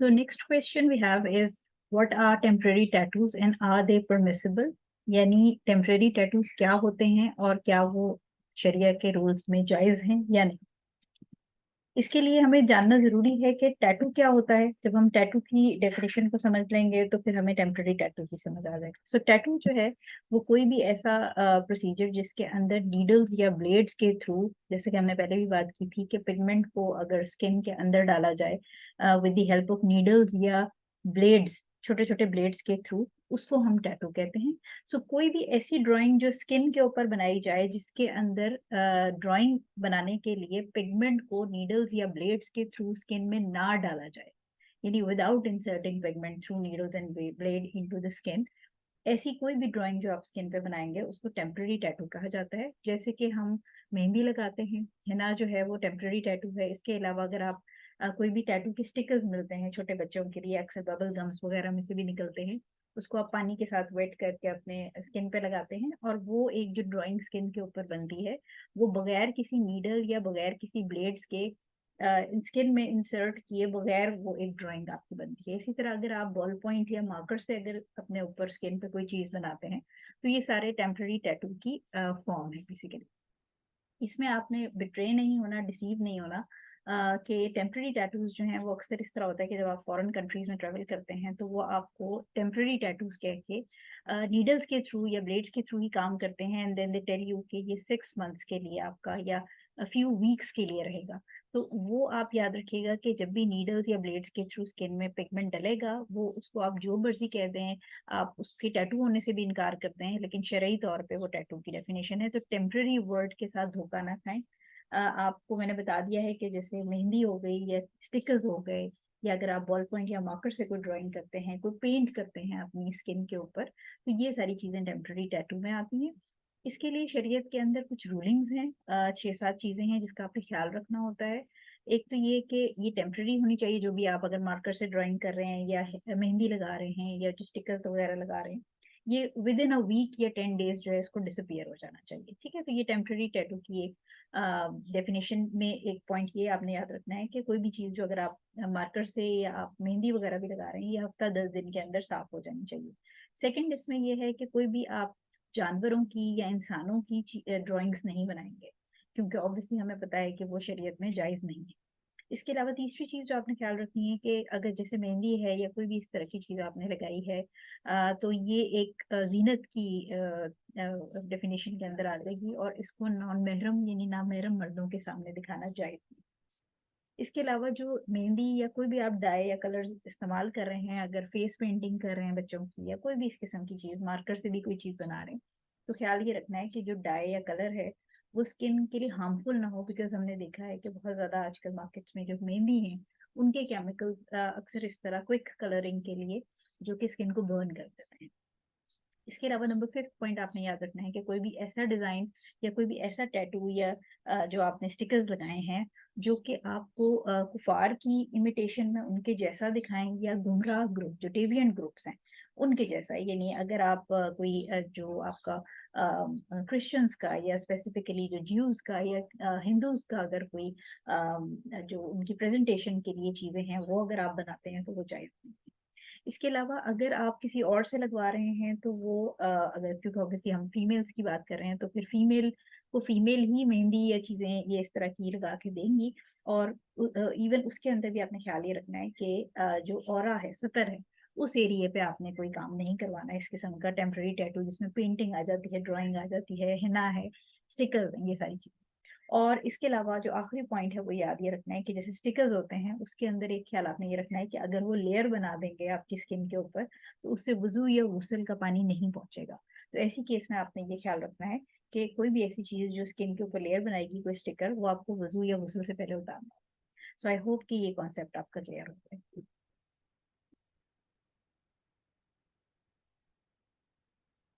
So next question we have is what are temporary tattoos and are they permissible? यानी temporary tattoos क्या होते हैं और क्या वो शरिया के रूल्स में जायज हैं या नहीं। इसके लिए हमें जानना जरूरी है कि टैटू क्या होता है। जब हम टैटू की डेफिनेशन को समझ लेंगे तो फिर हमें टेम्पररी टैटू की समझ आ जाएगा। सो टैटू जो है वो कोई भी ऐसा प्रोसीजर जिसके अंदर नीडल्स या ब्लेड्स के थ्रू, जैसे कि हमने पहले भी बात की थी कि पिगमेंट को अगर स्किन के अंदर डाला जाए with the help of needles या ब्लेड्स, छोटे छोटे ब्लेड्स के थ्रू, उसको हम टैटू कहते हैं। सो कोई भी ऐसी ड्राइंग जो स्किन के ऊपर बनाई जाए जिसके अंदर ड्राइंग बनाने के लिए पिगमेंट को नीडल्स या ब्लेड्स के थ्रू स्किन में ना डाला जाए, यानी without inserting pigment through needles and blade into the skin, ऐसी कोई भी ड्राइंग जो आप स्किन पे बनाएंगे उसको टेम्पररी टैटू कहा जाता है। जैसे कि हम मेहंदी लगाते हैं, हिना जो है वो टेम्पररी टैटू है। इसके अलावा अगर आप कोई भी टैटू के स्टिकर्स मिलते हैं छोटे बच्चों के लिए, अक्सर बबल गम्स वगैरह में से भी निकलते हैं, उसको आप पानी के साथ वेट करके अपने स्किन पे लगाते हैं और वो एक जो ड्राइंग स्किन के ऊपर बनती है वो बगैर किसी नीडल या बगैर किसी ब्लेड्स के स्किन में इंसर्ट किए बगैर वो एक ड्राइंग आपकी बनती है। इसी तरह अगर आप बॉल पॉइंट या मार्कर से अगर अपने ऊपर स्किन पे कोई चीज बनाते हैं तो ये सारे टेम्पररी टैटू की फॉर्म है बेसिकली। इसमें आपने बिट्रे नहीं होना, डिसीव नहीं होना कि टेम्पररी टैटूज जो हैं वो अक्सर इस तरह होता है कि जब आप फॉरेन कंट्रीज में ट्रेवल करते हैं तो वो आपको टेम्पररी टैटूज कह के नीडल्स के थ्रू या ब्लेड्स के थ्रू ही काम करते हैं and then they tell you कि ये 6 मंथ्स के लिए आपका या फ्यू वीक्स के लिए रहेगा। तो वो आप याद रखिएगा कि जब भी नीडल्स या ब्लेड्स के थ्रू स्किन में पिगमेंट डलेगा वो उसको आप जो मर्जी कह दें, आप उसके टैटू होने से भी इनकार करते हैं लेकिन शरई तौर पे वो टैटू की डेफिनेशन है। तो टेम्पररी वर्ड के साथ धोखा ना खाएं। आपको मैंने बता दिया है कि जैसे मेहंदी हो गई या स्टिकर्स हो गए, या अगर आप बॉल पॉइंट या मार्कर से कोई ड्राइंग करते हैं, कोई पेंट करते हैं अपनी स्किन के ऊपर, तो ये सारी चीजें टेम्पररी टैटू में आती हैं। इसके लिए शरीयत के अंदर कुछ रूलिंग्स हैं, 6-7 चीजें हैं जिसका आपको ख्याल रखना होता है। एक तो ये कि ये टेम्पररी होनी चाहिए, जो भी आप अगर मार्कर से ड्राइंग कर रहे हैं या मेहंदी लगा रहे हैं या जो स्टिकर्स वगैरह लगा रहे हैं, ये विद इन अ वीक या 10 डेज जो है इसको डिसअपियर हो जाना चाहिए। ठीक है, तो ये टेम्पररी टैटू की एक डेफिनेशन में एक पॉइंट ये आपने याद रखना है कि कोई भी चीज़ जो अगर आप मार्कर से या आप मेहंदी वगैरह भी लगा रहे हैं ये हफ्ता 10 दिन के अंदर साफ हो जानी चाहिए। सेकंड इसमें ये है कि कोई भी आप जानवरों की या इंसानों की ड्राइंग्स नहीं बनाएंगे, क्योंकि ऑब्वियसली हमें पता है कि वो शरीयत में जायज़ नहीं है। इसके अलावा तीसरी चीज जो आपने ख्याल रखनी है कि अगर जैसे मेहंदी है या कोई भी इस तरह की चीज आपने लगाई है तो ये एक जीनत की डेफिनेशन के अंदर आ जाएगी और इसको नॉन महरम यानी ना महरम मर्दों के सामने दिखाना जायज नहीं। इसके अलावा जो मेहंदी या कोई भी आप डाई या कलर्स इस्तेमाल कर रहे हैं, अगर फेस पेंटिंग कर रहे हैं बच्चों की या कोई भी इस किस्म की चीज, मार्कर से भी कोई चीज बना रहे हैं, तो ख्याल ये रखना है कि जो डाई या कलर है वो स्किन के लिए हार्मफुल ना हो, बिकॉज हमने देखा है कि बहुत ज्यादा आजकल मार्केट्स में जो मेहंदी है उनके केमिकल्स अक्सर इस तरह क्विक कलरिंग के लिए जो कि स्किन को बर्न कर देते हैं। इसके अलावा नंबर 5th पॉइंट आपने याद रखना है कि कोई भी ऐसा डिजाइन या कोई भी ऐसा टैटू या जो आपने स्टिकर्स लगाए हैं जो कि आपको कुफार की इमिटेशन में उनके जैसा दिखाएं या गुमराह ग्रुप जो डेविएंट ग्रुप्स हैं उनके जैसा, यानी अगर आप कोई जो आपका क्रिश्चियंस का या स्पेसिफिकली जो ज्यूज का या हिंदूज का अगर कोई जो उनकी प्रेजेंटेशन के लिए चीजें हैं वो अगर आप बनाते हैं तो वो जायज नहीं। इसके अलावा अगर आप किसी और से लगवा रहे हैं तो वो अगर, क्योंकि ऑब्वियसली हम फीमेल्स की बात कर रहे हैं, तो फिर फीमेल को फीमेल ही मेहंदी या चीजें ये इस तरह की लगा के देंगी। और इवन उसके अंदर भी आपने ख्याल ये रखना है कि जो ऑरा है, सतर है, उस एरिया पे आपने कोई काम नहीं करवाना है इस किस्म का टेम्पररी टैटू जिसमें पेंटिंग आ जाती है, ड्राइंग आ जाती है, हिना है, स्टिकर, ये सारी चीजें। और इसके अलावा जो आखिरी पॉइंट है वो याद ये रखना है कि जैसे स्टिकर्स होते हैं उसके अंदर एक ख्याल आपने ये रखना है कि अगर वो लेयर बना देंगे आपकी स्किन के ऊपर तो उससे वजू या गुस्ल का पानी नहीं पहुंचेगा। तो ऐसी केस में आपने ये ख्याल रखना है कि कोई भी ऐसी चीज जो स्किन के ऊपर लेयर बनाएगी, कोई स्टिकर, वो आपको वजू या गुस्ल से पहले उतारना है। सो आई होप कि ये कॉन्सेप्ट आपका क्लियर हो जाए।